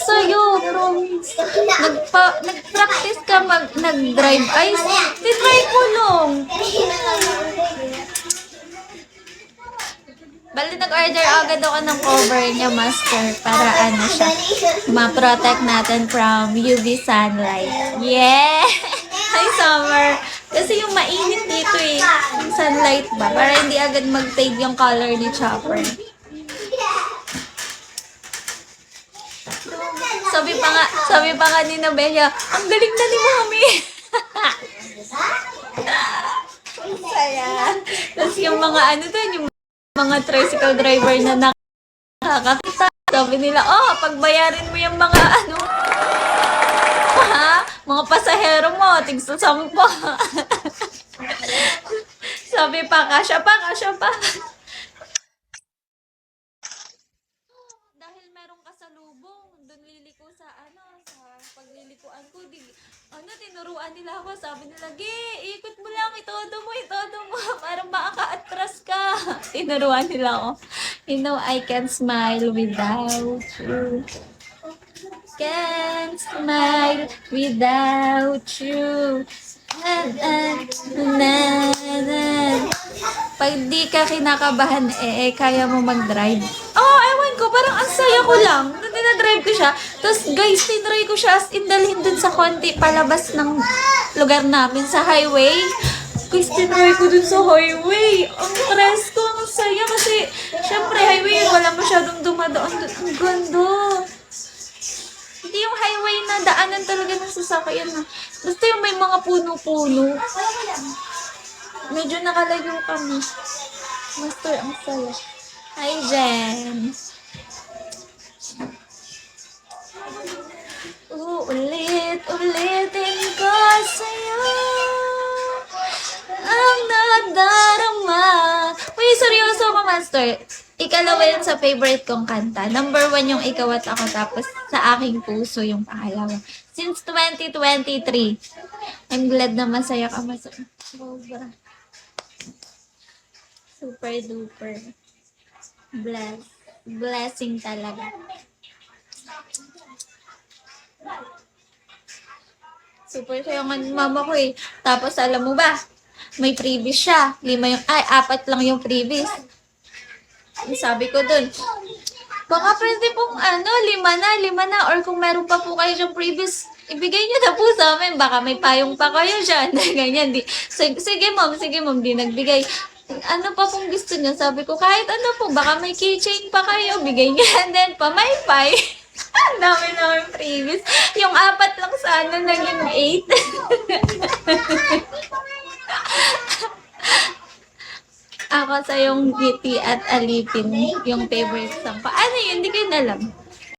sa'yo. Nag-practice ka nag-drive. Ay, tinry ko lang. Bali, nag-order agad ako ng cover niya, master, para ano siya, ma-protect natin from UV sunlight. Yeah! Hi, summer! Kasi yung mainit dito eh, yung sunlight ba, para hindi agad mag-fade yung color ni Chopper. Sabi pa nga ni Nabella, ang galing na ni Mami! Saya. Tapos yung mga ano doon, yung mga tricycle driver na nakakakita. Sabi nila, oh, pagbayarin mo yung mga ano, ha? Mga pasahero mo, tigsa 10. Sabi pa, kasya pa. Dahil merong kasalubong, doon liliko sa paglilikuan ko, tinuruan nila ako. Sabi nila, ikot mo lang, itodo mo, para makaka-atras ka. Tinuruan nila ako. You know, I can smile without you. Can't smile without you. Pag di ka kinakabahan, kaya mo mag-drive. Oh, ewan ko, parang ang saya ko lang. Nung dinadrive ko siya, tapos guys, tinry ko siya as in dalhin dun sa konti palabas ng lugar namin sa highway. Guys, tinry ko dun sa highway. Ang stress ko, ang saya kasi, syempre, highway, wala masyadong dumadaan dun. Ang ganda. Hindi yung highway na daanan talaga ng sasakyan na. Basta yung may mga puno-puno. Medyo nakalayo kami. Master, ang saya. Hi, Jen. Ulitin ko sa'yo ang nadarama. Uy, seryoso ka, Master. Ikalawa yun sa favorite kong kanta. Number 1 yung Ikaw at Ako, tapos Sa Aking Puso yung pangalawa. Since 2023. I'm glad na masaya ka, Master. Sobra. Super duper. Blessing talaga. Super saya ng mama ko eh. Tapos alam mo ba, may previous siya. 4 lang yung previous. Sabi ko dun, baka pwede pong 5 na. Or kung meron pa po kayo yung previous, ibigay nyo na po sa amin. Baka may payong pa kayo dyan. Ganyan. Sige ma'am, di nagbigay. Ano pa pong gusto niya? Sabi ko, kahit ano po, baka may keychain pa kayo. Bigay niya din pa, may pay. Ang dami naman previous. Yung 4 lang sana, naging 8. Ako sa yung Ngiti at Alipin, yung favorite song ko. Ano yun? Hindi ko yun alam.